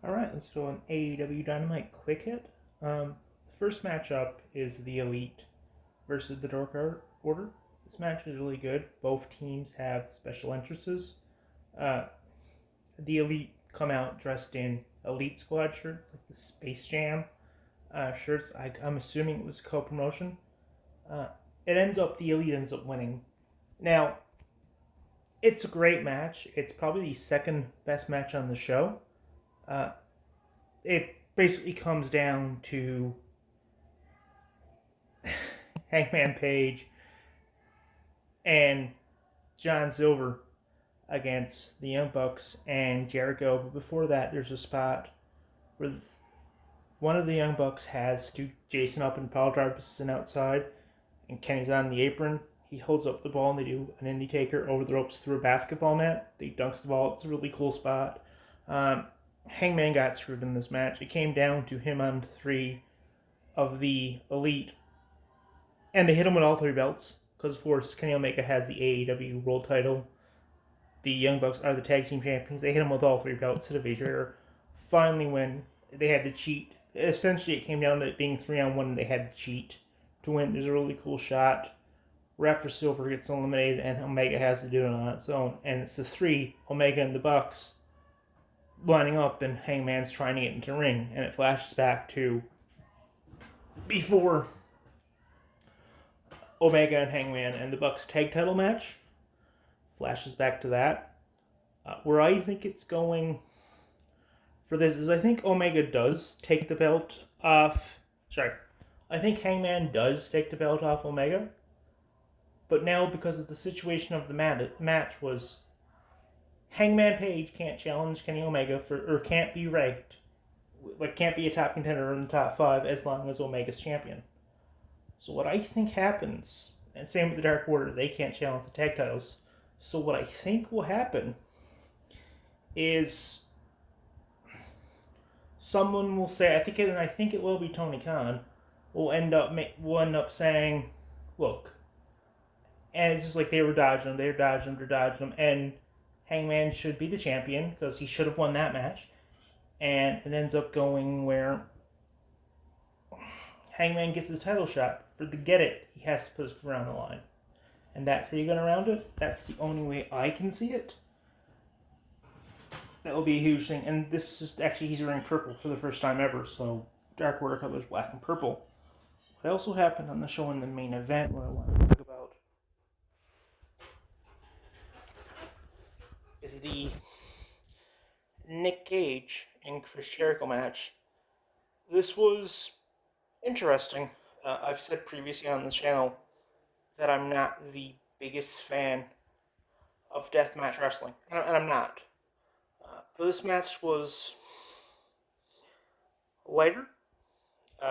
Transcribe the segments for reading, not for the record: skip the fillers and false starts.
Alright, let's do an AEW Dynamite quick hit. The first matchup is the Elite versus the Dark Order. This match is really good. Both teams have special entrances. Uh, the Elite come out dressed in Elite Squad shirts, like the Space Jam shirts. I'm assuming it was co-promotion. Uh, the Elite ends up winning. Now, it's a great match. It's probably the second best match on the show. Uh, it basically comes down to Hangman Page and John Silver against the Young Bucks and Jericho. But before that, there's a spot where one of the Young Bucks has Jason up in pile driver position outside, and Kenny's on the apron. He holds up the ball and they do an indie taker over the ropes through a basketball net. They dunks the ball. It's a really cool spot. Hangman got screwed in this match. It came down to him on three of the Elite, and they hit him with all three belts. Because, of course, Kenny Omega has the AEW World title. The Young Bucks are the tag team champions. They hit him with all three belts to the Vader. Finally, when they had to cheat, essentially it came down to it being 3-on-1 and they had to cheat to win. There's a really cool shot where after Silver gets eliminated and Omega has to do it on its own. And it's the three, Omega and the Bucks, lining up, and Hangman's trying to get into the ring. And it flashes back to before Omega and Hangman and the Bucks tag title match. Flashes back to that. Where I think it's going for this is I think Omega does take the belt off. Sorry. I think Hangman does take the belt off Omega. But now, because of the situation of the match, was Hangman Page can't challenge Kenny Omega or can't be ranked, like can't be a top contender in the top 5 as long as Omega's champion. So what I think happens, and same with the Dark Order, they can't challenge the tag titles. So what I think will happen is someone will say, I think it will be Tony Khan, will end up saying, look, and it's just like they were dodging him, and Hangman should be the champion because he should have won that match, and it ends up going where Hangman gets his title shot. For to get it, he has to put his career on the line. And that's how you're going around it. That's the only way I can see it. That will be a huge thing. And this is actually, he's wearing purple for the first time ever. So Dark Order colors black and purple. What also happened on the show in the main event, what I want to talk about, is the Nick Gage and Chris Jericho match. This was interesting. I've said previously on the channel that I'm not the biggest fan of deathmatch wrestling, and I'm not. But this match was lighter.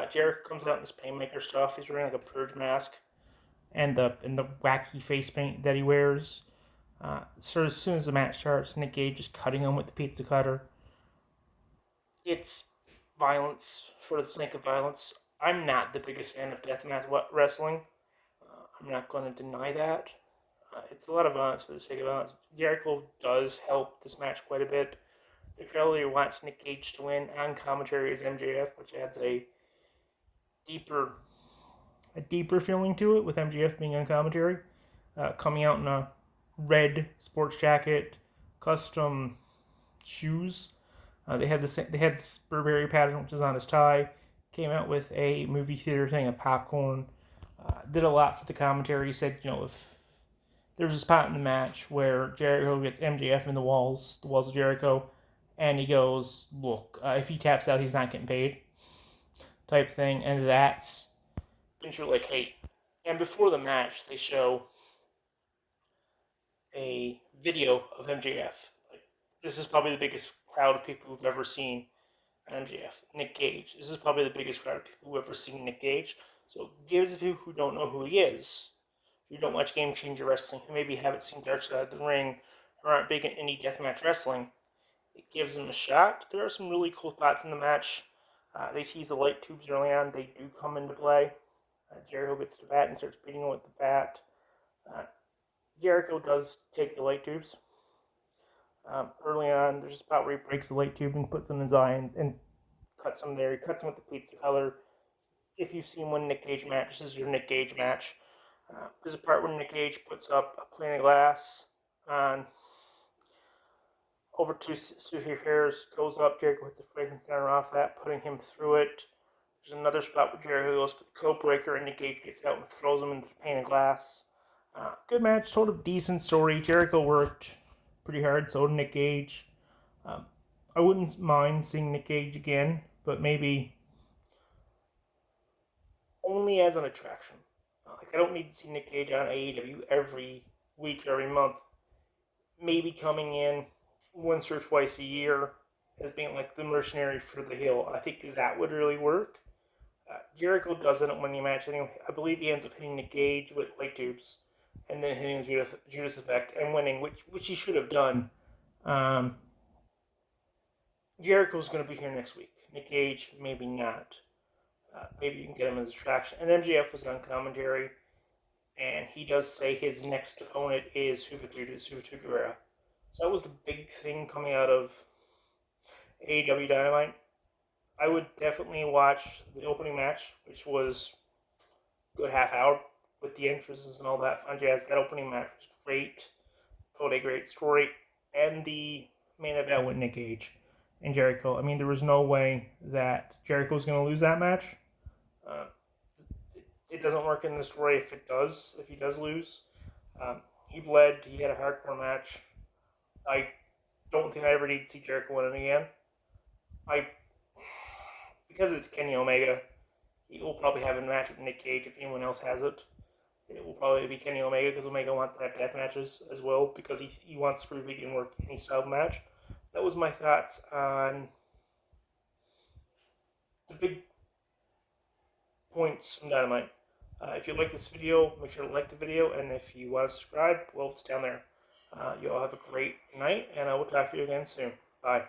Jericho comes out in his Painmaker stuff. He's wearing like a purge mask and the wacky face paint that he wears. So as soon as the match starts, Nick Gage is cutting him with the pizza cutter. It's violence for the sake of violence. I'm not the biggest fan of deathmatch wrestling. I'm not going to deny that. It's a lot of violence for the sake of violence. Jericho does help this match quite a bit. The crowd wants Nick Gage to win. On commentary is MJF, which adds a deeper feeling to it with MJF being on commentary, coming out in a red sports jacket, custom shoes. They had the Burberry pattern, which is on his tie. Came out with a movie theater thing of popcorn. Did a lot for the commentary. He said, if there's a spot in the match where Jericho gets MJF in the walls of Jericho, and he goes, look, if he taps out, he's not getting paid, type thing, and that's been true like hate. And before the match, they show a video of MJF. Like, this is probably the biggest crowd of people who've ever seen MJF. Nick Gage. This is probably the biggest crowd of people who've ever seen Nick Gage. So it gives people who don't know who he is, who don't watch Game Changer Wrestling, who maybe haven't seen Dark Side of the Ring, or aren't big in indie deathmatch wrestling, it gives them a shot. There are some really cool spots in the match. They tease the light tubes early on. They do come into play. Jericho gets the bat and starts beating him with the bat. Jericho does take the light tubes. Early on, there's a spot where he breaks the light tube and puts it in his eye and cuts him there. He cuts him with the pizza color. If you've seen one Nick Gage match, this is your Nick Gage match. There's a part where Nick Gage puts up a plane of glass on over two hairs, goes up. Jericho hits the Frankenstein off that, putting him through it. There's another spot where Jericho goes for the code breaker, and Nick Gage gets out and throws him into the pane of glass. Good match, sort of decent story. Jericho worked pretty hard, so did Nick Gage. Um, I wouldn't mind seeing Nick Gage again, but maybe only as an attraction. Like I don't need to see Nick Gage on AEW every week or every month. Maybe coming in once or twice a year as being like the mercenary for the hill. I think that would really work. Jericho doesn't win the match anyway. I believe he ends up hitting Nick Gage with light tubes, and then hitting Judas Effect and winning, which he should have done. Um, Jericho's going to be here next week. Nick Gage, maybe not. Maybe you can get him as a distraction. And MJF was on commentary, and he does say his next opponent is Juventud Guerrera. So that was the big thing coming out of AEW Dynamite. I would definitely watch the opening match, which was a good half hour with the entrances and all that fun jazz. That opening match was great. Told a great story. And the main event with Nick Gage and Jericho. I mean, there was no way that Jericho was going to lose that match. Uh, it doesn't work in the story if he does lose. He bled. He had a hardcore match. I don't think I ever need to see Jericho win it again. Because it's Kenny Omega, he will probably have a match with Nick Cage if anyone else has it. It will probably be Kenny Omega because Omega wants to have death matches as well because he wants to prove he can work any style of match. That was my thoughts on the big points from Dynamite. If you like this video, make sure to like the video, and if you want to subscribe, well, it's down there. You all have a great night, and I will talk to you again soon. Bye.